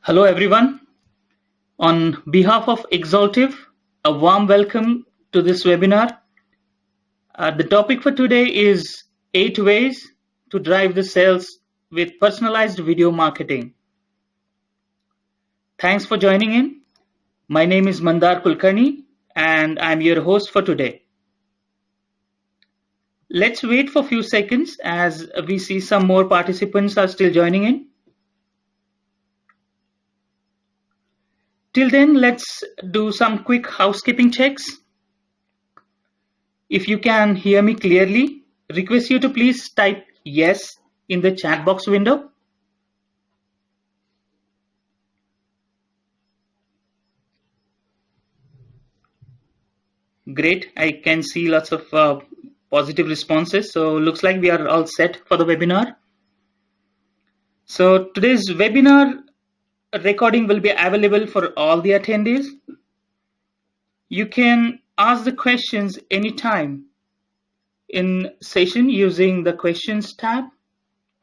Hello everyone. On behalf of Exaltive, a warm welcome to this webinar. The topic for today is 8 ways to drive the sales with personalized video marketing. Thanks for joining in. My name is Mandar Kulkarni and I'm your host for today. Let's wait for a few seconds as we see some more participants are still joining in. Till then, let's do some quick housekeeping checks. If you can hear me clearly, request you to please type yes in the chat box window. Great, I can see lots of positive responses. So looks like we are all set for the webinar. So today's webinar recording will be available for all the attendees. You can ask the questions anytime in session using the questions tab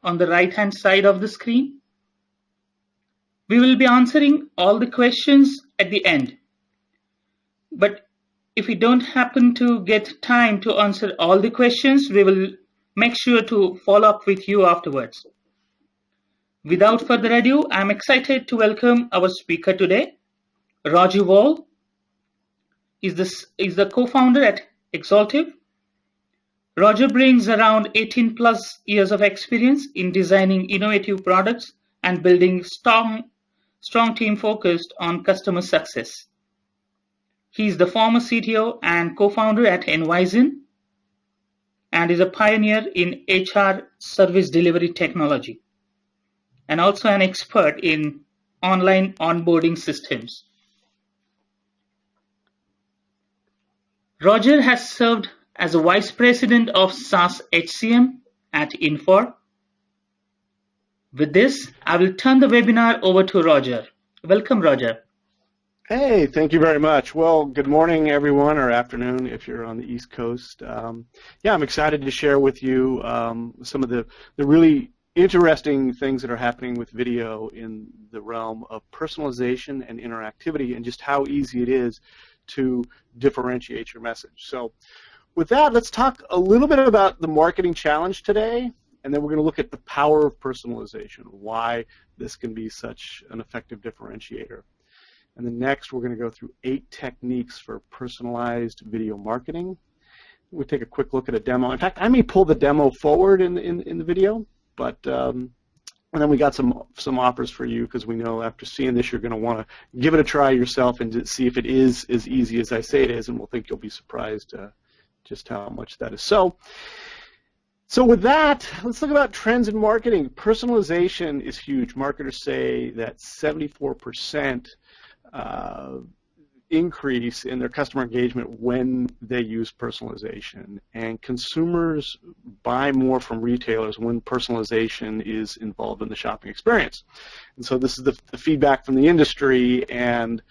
on the right hand side of the screen. We will be answering all the questions at the end. But if we don't happen to get time to answer all the questions, we will make sure to follow up with you afterwards. Without further ado, I'm excited to welcome our speaker today. Roger Wall is the co-founder at Exaltive. Roger brings around 18 plus years of experience in designing innovative products and building strong team focused on customer success. He is the former CTO and co-founder at Envision and is a pioneer in HR service delivery technology and also an expert in online onboarding systems. Roger has served as a Vice President of SaaS HCM at Infor. With this, I will turn the webinar over to Roger. Welcome, Roger. Hey, thank you very much. Well, good morning, everyone, or afternoon if you're on the East Coast. Yeah, I'm excited to share with you some of the really interesting things that are happening with video in the realm of personalization and interactivity and just how easy it is to differentiate your message. So with that, let's talk a little bit about the marketing challenge today, and then we're going to look at the power of personalization, why this can be such an effective differentiator. And then next, we're going to go through 8 techniques for personalized video marketing. We'll take a quick look at a demo. In fact, I may pull the demo forward in the video, but and then we got some offers for you because we know after seeing this you're going to want to give it a try yourself and see if it is as easy as I say it is, and we'll think you'll be surprised just how much that is. So with that, let's look about trends in marketing. Personalization is huge. Marketers say that 74% increase in their customer engagement when they use personalization, and consumers buy more from retailers when personalization is involved in the shopping experience. And so this is the feedback from the industry, and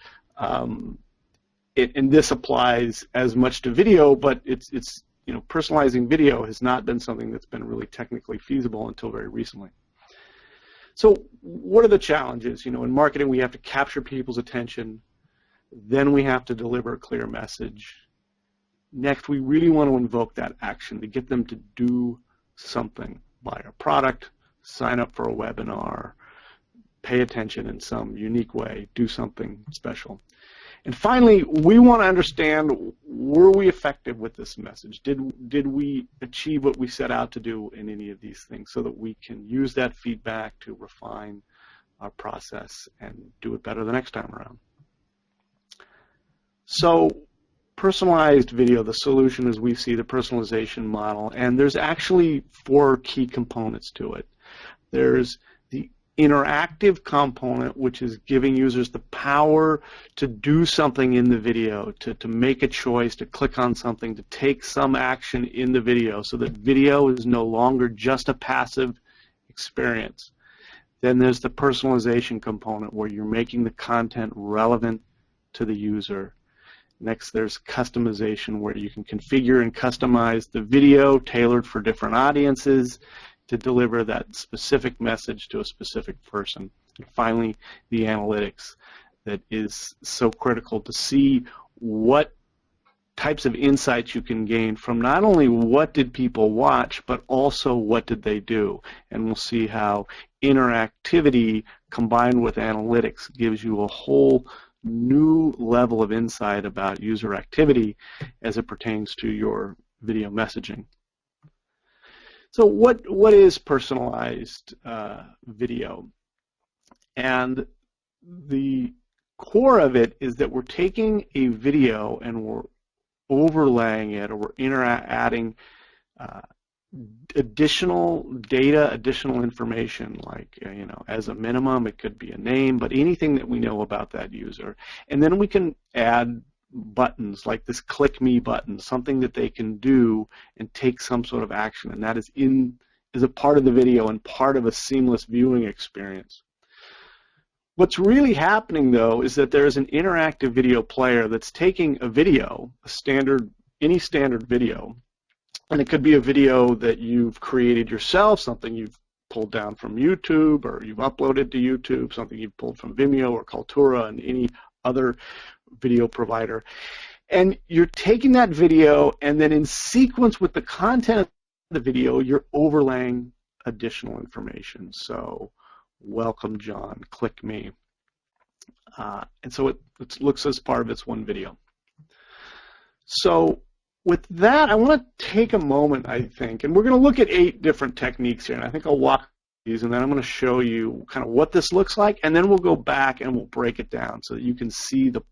this applies as much to video, but it's personalizing video has not been something that's been really technically feasible until very recently. So what are the challenges? In marketing we have to capture people's attention. Then we have to deliver a clear message. Next, we really want to invoke that action to get them to do something, buy a product, sign up for a webinar, pay attention in some unique way, do something special. And finally, we want to understand, were we effective with this message? Did we achieve what we set out to do in any of these things, so that we can use that feedback to refine our process and do it better the next time around? So personalized video, the solution as we see the personalization model, and there's actually 4 key components to it. There's the interactive component, which is giving users the power to do something in the video, to make a choice, to click on something, to take some action in the video, so that video is no longer just a passive experience. Then there's the personalization component, where you're making the content relevant to the user. Next, there's customization, where you can configure and customize the video tailored for different audiences. to deliver that specific message to a specific person. And finally, the analytics that is so critical to see what types of insights you can gain from not only what did people watch, but also what did they do. And we'll see how interactivity combined with analytics gives you a whole new level of insight about user activity as it pertains to your video messaging. So what is personalized video? And the core of it is that we're taking a video and we're overlaying it, or we're adding additional data, additional information, like as a minimum it could be a name, but anything that we know about that user. And then we can add buttons like this click me button, something that they can do and take some sort of action, and that is a part of the video and part of a seamless viewing experience. What's really happening, though, is that there is an interactive video player that's taking a video, any standard video, and it could be a video that you've created yourself, something you've pulled down from YouTube, or you've uploaded to YouTube, something you've pulled from Vimeo or Kaltura and any other video provider. And you're taking that video, and then in sequence with the content of the video, you're overlaying additional information. So, welcome John, click me. And so it looks as part of its one video. So with that, I want to take a moment, I think, and we're going to look at 8 different techniques here, and I think I'll walk these, and then I'm going to show you kind of what this looks like, and then we'll go back and we'll break it down so that you can see the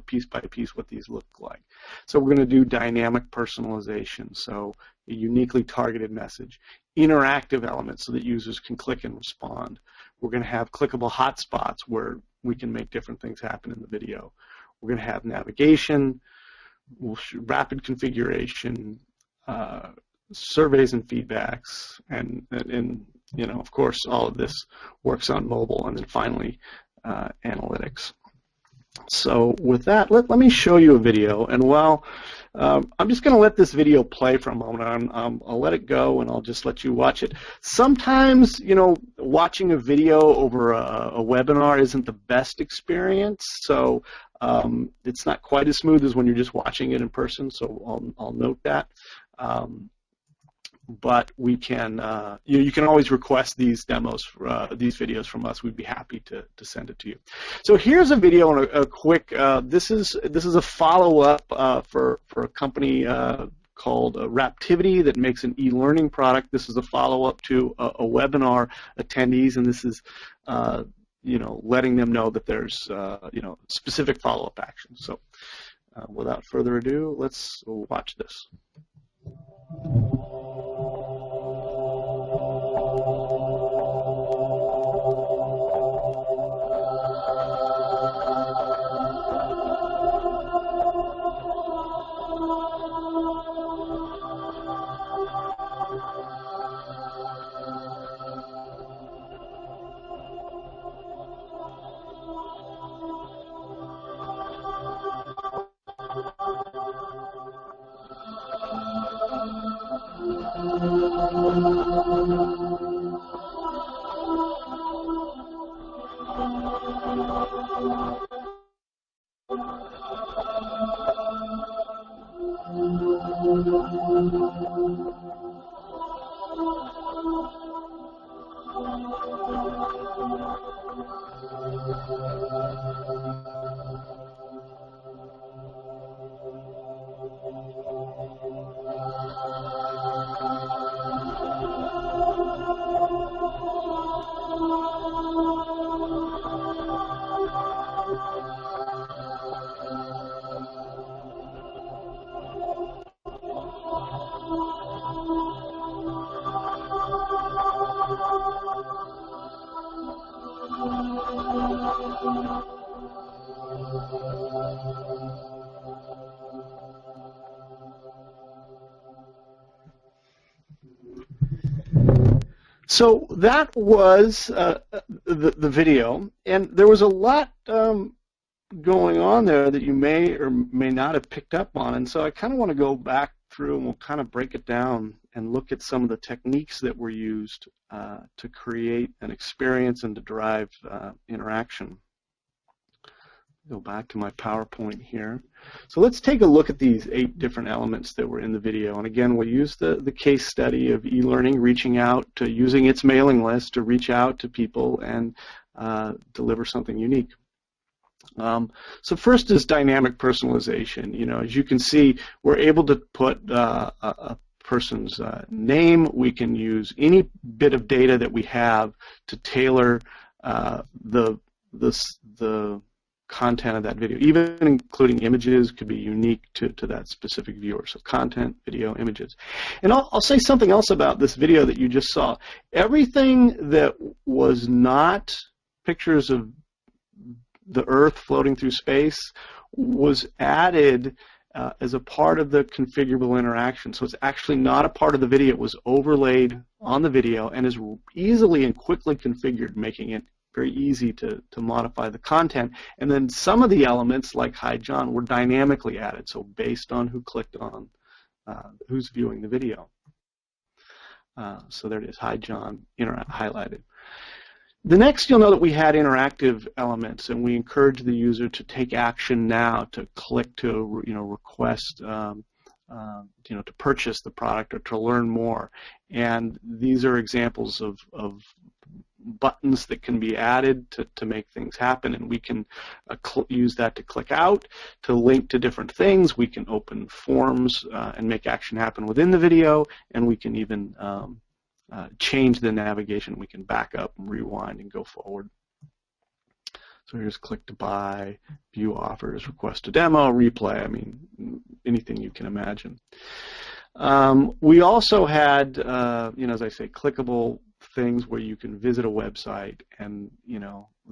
piece by piece what these look like. So we're going to do dynamic personalization, so a uniquely targeted message, interactive elements so that users can click and respond. We're going to have clickable hotspots where we can make different things happen in the video. We're going to have navigation, rapid configuration, surveys and feedbacks, and of course all of this works on mobile, and then finally analytics. So with that, let me show you a video, and while I'm just going to let this video play for a moment. I'll let it go, and I'll just let you watch it. Sometimes, watching a video over a webinar isn't the best experience, so it's not quite as smooth as when you're just watching it in person, so I'll note that. But we can, you can always request these demos, these videos from us. We'd be happy to send it to you. So here's a video and a quick. This is a follow-up for a company called Raptivity that makes an e-learning product. This is a follow-up to a webinar attendees, and this is letting them know that there's specific follow-up actions. So without further ado, let's watch this. So that was the video, and there was a lot going on there that you may or may not have picked up on, and so I kind of want to go back through and we'll kind of break it down and look at some of the techniques that were used to create an experience and to drive interaction. Go back to my PowerPoint here. So let's take a look at these 8 different elements that were in the video. And again, we'll use the case study of e-learning reaching out to using its mailing list to reach out to people and deliver something unique. So first is dynamic personalization. You know, as you can see, we're able to put a person's name. We can use any bit of data that we have to tailor the content of that video, even including images, could be unique to that specific viewer. So content, video, images. And I'll say something else about this video that you just saw. Everything that was not pictures of the Earth floating through space was added as a part of the configurable interaction. So it's actually not a part of the video. It was overlaid on the video and is easily and quickly configured, making it very easy to modify the content. And then some of the elements, like Hi John, were dynamically added, so based on who clicked on, who's viewing the video. So there it is, Hi John, highlighted. The next, you'll know that we had interactive elements, and we encourage the user to take action now, to click to request to purchase the product or to learn more. And these are examples of buttons that can be added to make things happen, and we can use that to click out, to link to different things. We can open forms and make action happen within the video, and we can even change the navigation. We can back up and rewind and go forward. So here's click to buy, view offers, request a demo, replay. I mean, anything you can imagine. We also had, as I say, clickable things where you can visit a website and,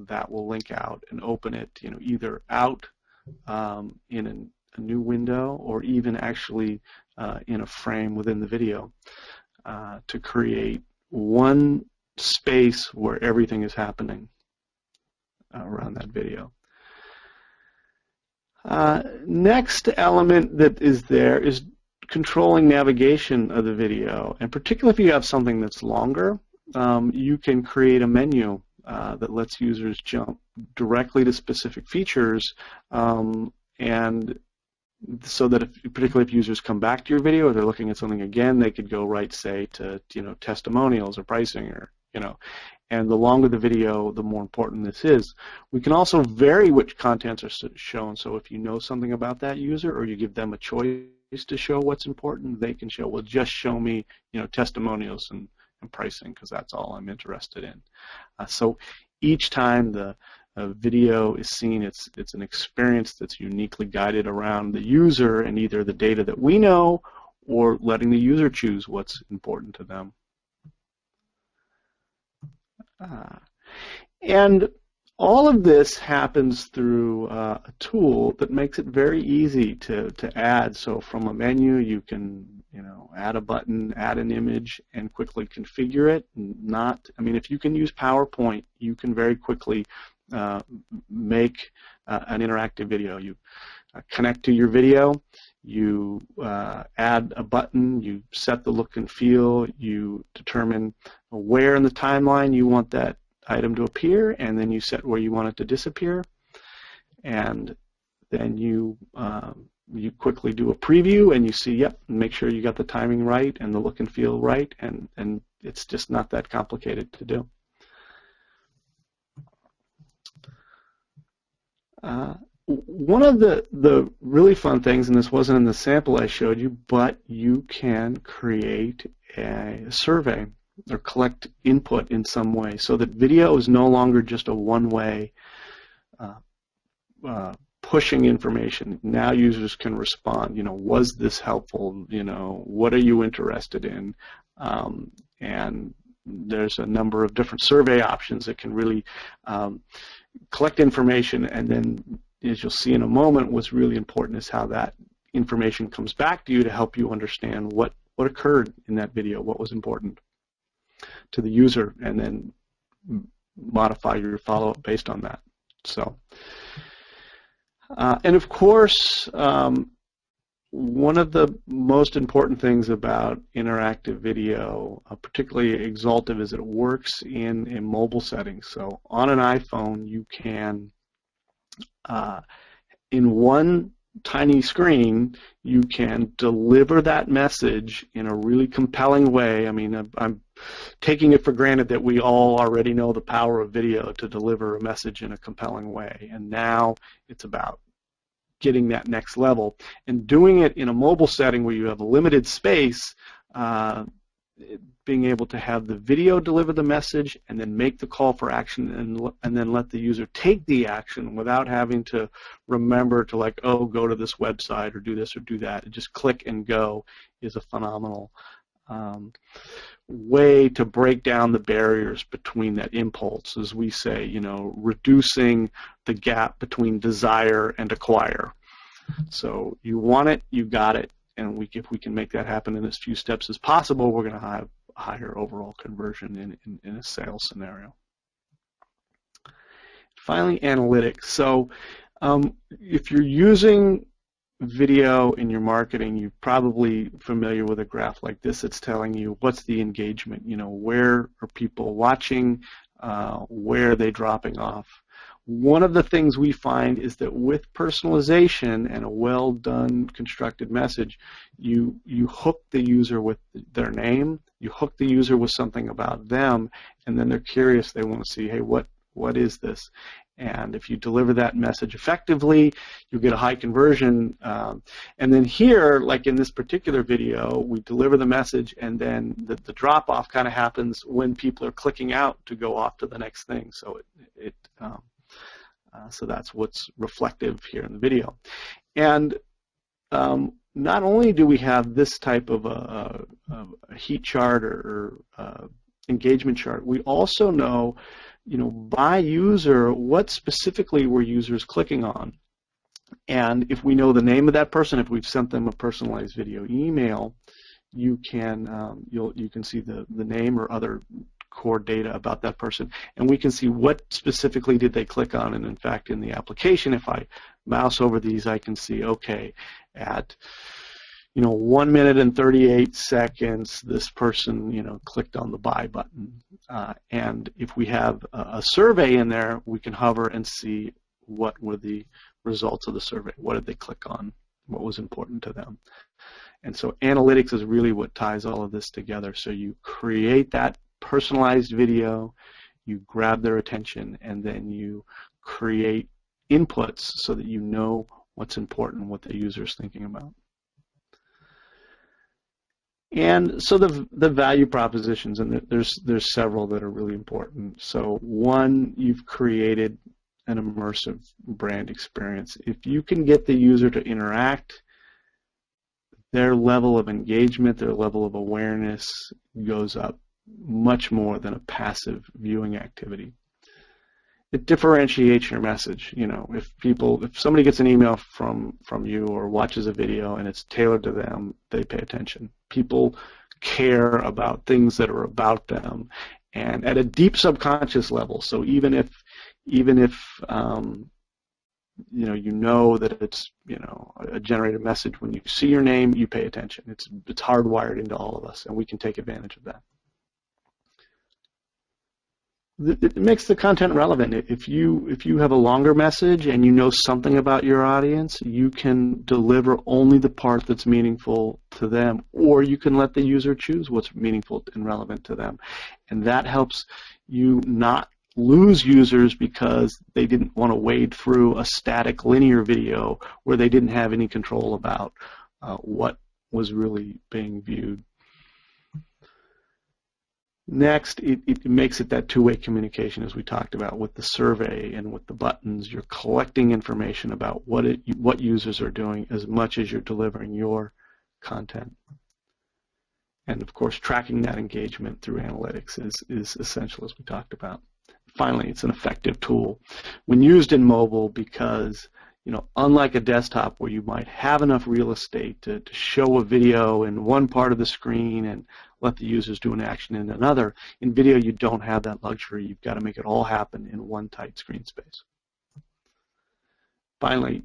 that will link out and open it, either out in a new window or even actually in a frame within the video to create one space where everything is happening around that video. Next element that is there is controlling navigation of the video, and particularly if you have something that's longer, you can create a menu that lets users jump directly to specific features, and so that particularly if users come back to your video or they're looking at something again, they could go right, say, to testimonials or pricing, or and the longer the video, the more important this is. We can also vary which contents are shown. So if you know something about that user, or you give them a choice to show what's important, they can show, well, just show me, testimonials and pricing, because that's all I'm interested in. So each time the video is seen, it's an experience that's uniquely guided around the user and either the data that we know or letting the user choose what's important to them. And all of this happens through a tool that makes it very easy to add. So from a menu, you can add a button, add an image, and quickly configure it. If you can use PowerPoint, you can very quickly make an interactive video. You connect to your video, you add a button, you set the look and feel, you determine where in the timeline you want that item to appear, and then you set where you want it to disappear, and then you quickly do a preview and you see, yep, make sure you got the timing right and the look and feel right, and it's just not that complicated to do. One of the really fun things, and this wasn't in the sample I showed you, but you can create a survey or collect input in some way, so that video is no longer just a one-way pushing information. Now users can respond, was this helpful, what are you interested in, and there's a number of different survey options that can really collect information, and then, as you'll see in a moment, what's really important is how that information comes back to you to help you understand what occurred in that video, what was important to the user, and then modify your follow-up based on that. So, and of course, one of the most important things about interactive video, particularly Exaltive, is it works in mobile settings. So on an iPhone, you can, in one tiny screen, you can deliver that message in a really compelling way. I mean, I'm taking it for granted that we all already know the power of video to deliver a message in a compelling way, and now it's about getting that next level and doing it in a mobile setting where you have a limited space, being able to have the video deliver the message and then make the call for action and then let the user take the action without having to remember to, like, oh, go to this website or do this or do that. Just click and go is a phenomenal way to break down the barriers between that impulse, as we say, you know, reducing the gap between desire and acquire. So you want it, you got it, and if we can make that happen in as few steps as possible, we're going to have a higher overall conversion in a sales scenario. Finally, analytics. So if you're using video in your marketing, you're probably familiar with a graph like this. It's telling you what's the engagement, you know, where are people watching, where are they dropping off. One of the things we find is that with personalization and a well done constructed message, you hook the user with their name, you hook the user with something about them, and then they're curious, they want to see, hey, what is this? And if you deliver that message effectively, you get a high conversion. And then here, like in this particular video, we deliver the message, and then the drop-off kind of happens when people are clicking out to go off to the next thing. So so that's what's reflective here in the video. And not only do we have this type of a heat chart or engagement chart, we also know, you know, by user, what specifically were users clicking on. And if we know the name of that person, if we've sent them a personalized video email, you can you can see the name or other core data about that person, and we can see what specifically did they click on. And in fact, in the application, if I mouse over these, I can see, okay, at 1 minute and 38 seconds, this person, clicked on the buy button. And if we have a survey in there, we can hover and see what were the results of the survey. What did they click on? What was important to them? And so analytics is really what ties all of this together. So you create that personalized video, you grab their attention, and then you create inputs so that you know what's important, what the user is thinking about. And so the value propositions, and there's several that are really important. So one, you've created an immersive brand experience. If you can get the user to interact, their level of engagement, their level of awareness goes up much more than a passive viewing activity. It differentiates your message. If somebody gets an email from you or watches a video and it's tailored to them, they pay attention. People care about things that are about them, and at a deep subconscious level. So even if you know that it's a generated message, when you see your name, you pay attention. It's hardwired into all of us, and we can take advantage of that. It makes the content relevant. If you have a longer message and you know something about your audience, you can deliver only the part that's meaningful to them, or you can let the user choose what's meaningful and relevant to them. And that helps you not lose users because they didn't want to wade through a static linear video where they didn't have any control about what was really being viewed. Next, it makes it that two-way communication, as we talked about with the survey and with the buttons. You're collecting information about what users are doing as much as you're delivering your content. And of course, tracking that engagement through analytics is essential, as we talked about. Finally, it's an effective tool when used in mobile because, unlike a desktop where you might have enough real estate to show a video in one part of the screen and let the users do an action in another, in video you don't have that luxury. You've got to make it all happen in one tight screen space. Finally,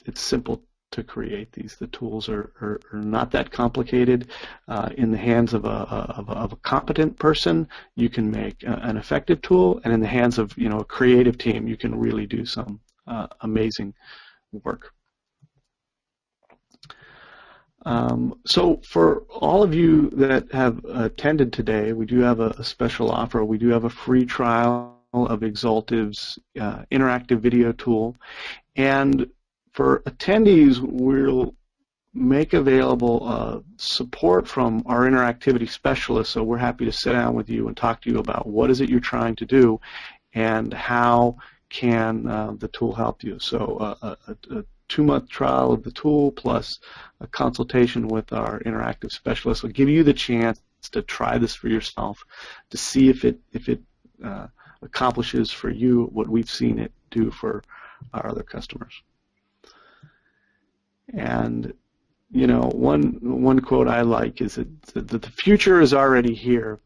it's simple to create these. The tools are not that complicated. In the hands of a competent person, you can make an effective tool, and in the hands of a creative team, you can really do some amazing work. So for all of you that have attended today, we do have a special offer. We do have a free trial of Exaltive's interactive video tool, and for attendees, we'll make available support from our interactivity specialists, so we're happy to sit down with you and talk to you about what is it you're trying to do and how can the tool help you. So a 2-month trial of the tool plus a consultation with our interactive specialist will give you the chance to try this for yourself, to see if it accomplishes for you what we've seen it do for our other customers. And one quote I like is that the future is already here.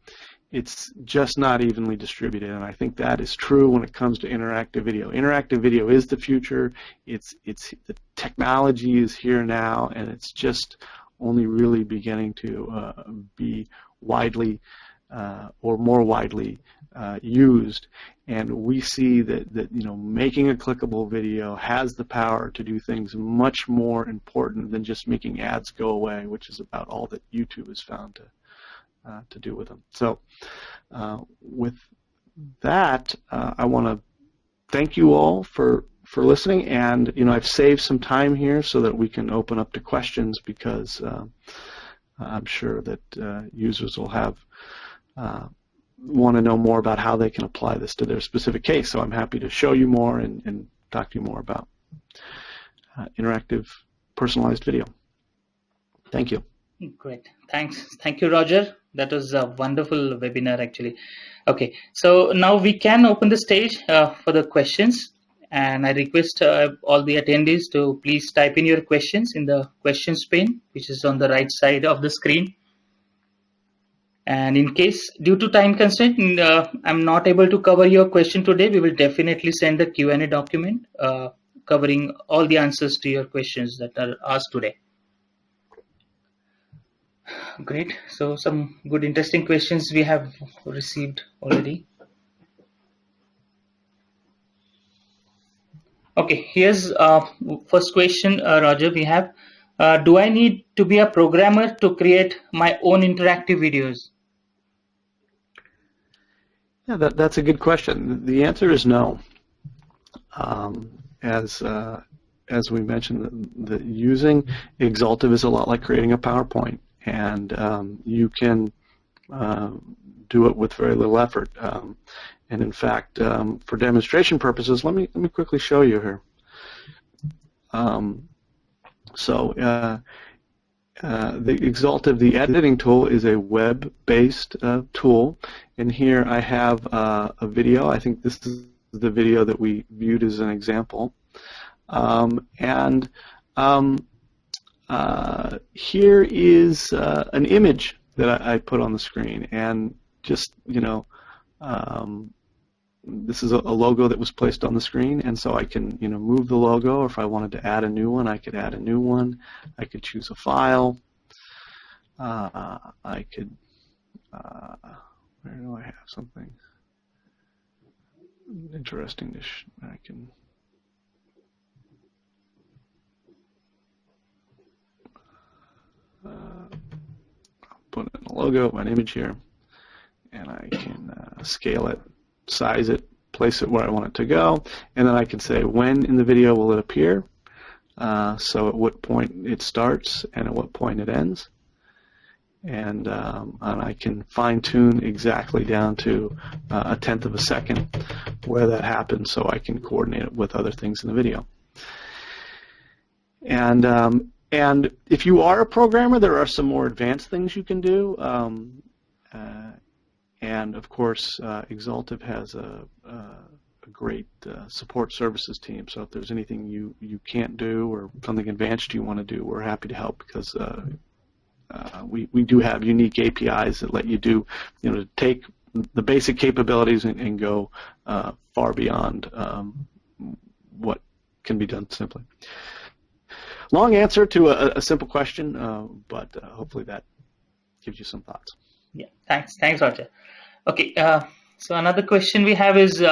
It's just not evenly distributed, and I think that is true when it comes to interactive video. Interactive video is the future. The technology is here now, and it's just only really beginning to be widely or more widely used. And we see that making a clickable video has the power to do things much more important than just making ads go away, which is about all that YouTube has found to do with them. So with that, I want to thank you all for listening, and I've saved some time here so that we can open up to questions, because I'm sure that users will want to know more about how they can apply this to their specific case. So I'm happy to show you more and talk to you more about interactive personalized video. Thank you. Great. Thanks. Thank you, Roger. That was a wonderful webinar, actually. Okay, so now we can open the stage for the questions, and I request all the attendees to please type in your questions in the questions pane, which is on the right side of the screen. And in case, due to time constraint, I'm not able to cover your question today, we will definitely send a Q&A document covering all the answers to your questions that are asked today. Great. So some good, interesting questions we have received already. Okay, here's first question, Roger. We have, do I need to be a programmer to create my own interactive videos? Yeah, that's a good question. The answer is no. As we mentioned, the using Exaltive is a lot like creating a PowerPoint, and you can do it with very little effort. And in fact, for demonstration purposes, let me quickly show you here. The Exaltive, the editing tool, is a web-based tool, and here I have a video. I think this is the video that we viewed as an example. Here is an image that I put on the screen, and just this is a logo that was placed on the screen, and so I can move the logo, or if I wanted to add a new one, I could add a new one. I could choose a file. I could where do I have something interesting to I can put in a logo, an image here, and I can scale it, size it, place it where I want it to go, and then I can say when in the video will it appear, so at what point it starts and at what point it ends, and I can fine-tune exactly down to a tenth of a second where that happens, so I can coordinate it with other things in the video. And if you are a programmer, there are some more advanced things you can do. And of course, Exaltive has a great support services team. So if there's anything you can't do or something advanced you want to do, we're happy to help, because we do have unique APIs that let you do, to take the basic capabilities and go far beyond what can be done simply. long answer to a simple question, but hopefully that gives you some thoughts. Yeah, thanks, Roger. Okay, so another question we have is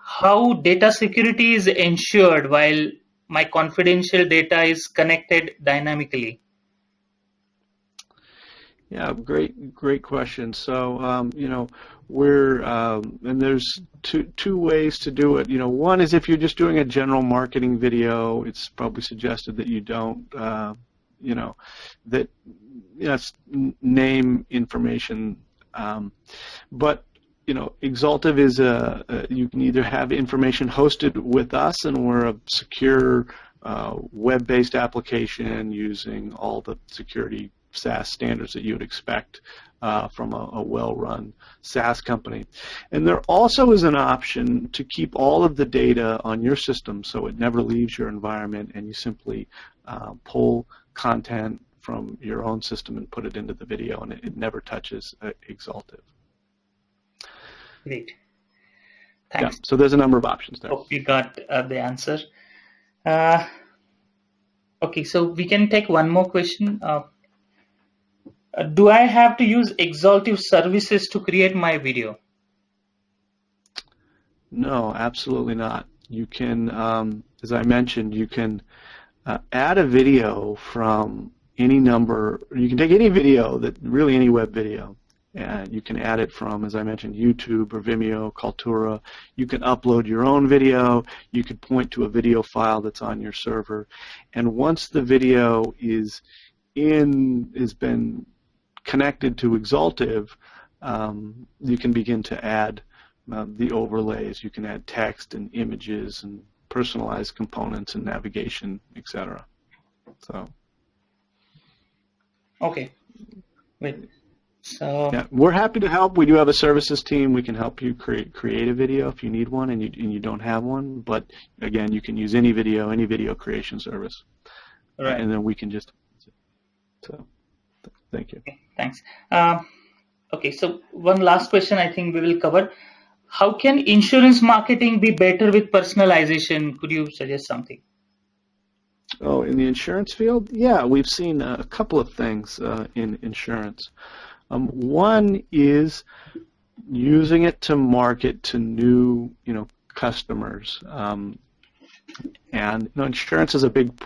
how data security is ensured while my confidential data is connected dynamically? Yeah, great question. So, we're and there's two ways to do it. One is if you're just doing a general marketing video, it's probably suggested that you don't, that name information. But Exaltive is you can either have information hosted with us, and we're a secure web-based application using all the security SaaS standards that you would expect from a well-run SaaS company. And there also is an option to keep all of the data on your system so it never leaves your environment, and you simply pull content from your own system and put it into the video, and it never touches Exaltive. Great. Thanks. Yeah, so there's a number of options there. Hope you got the answer. Okay, so we can take one more question. Do I have to use Exaltive services to create my video? No, absolutely not. You can, as I mentioned, you can add a video from any number. You can take any video, really any web video, and you can add it from, as I mentioned, YouTube or Vimeo, Kaltura. You can upload your own video. You could point to a video file that's on your server, and once the video has been connected to Exaltive, you can begin to add the overlays. You can add text and images and personalized components and navigation, etc. So. Okay. Wait. So. Yeah, we're happy to help. We do have a services team. We can help you create a video if you need one and you don't have one. But again, you can use any video creation service, right. And then we can just. So, thank you. Okay, thanks. Okay, so one last question I think we will cover. How can insurance marketing be better with personalization? Could you suggest something? Oh, in the insurance field? Yeah, we've seen a couple of things in insurance. One is using it to market to new, customers. And insurance is a big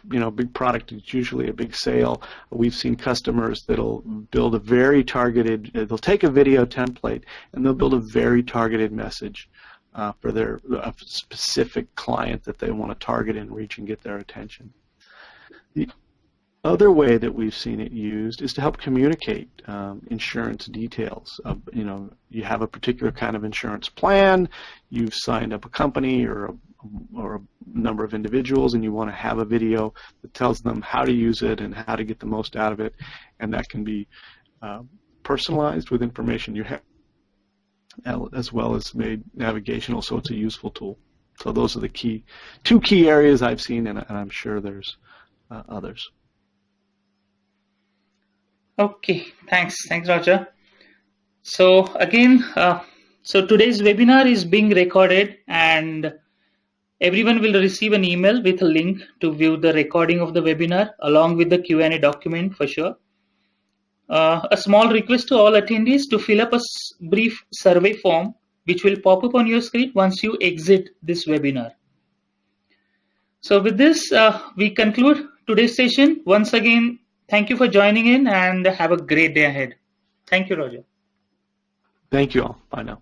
product. It's usually a big sale. We've seen customers that'll build a very targeted. They'll take a video template and they'll build a very targeted message for a specific client that they want to target and reach and get their attention. The other way that we've seen it used is to help communicate insurance details. You have a particular kind of insurance plan. You've signed up a company or a number of individuals, and you want to have a video that tells them how to use it and how to get the most out of it, and that can be personalized with information you have, as well as made navigational, so it's a useful tool. So those are the two key areas I've seen, and I'm sure there's others. Okay, thanks, Roger. So again, so today's webinar is being recorded, and everyone will receive an email with a link to view the recording of the webinar along with the Q&A document for sure. A small request to all attendees to fill up a brief survey form which will pop up on your screen once you exit this webinar. So with this, we conclude today's session. Once again, thank you for joining in and have a great day ahead. Thank you, Roger. Thank you all. Bye now.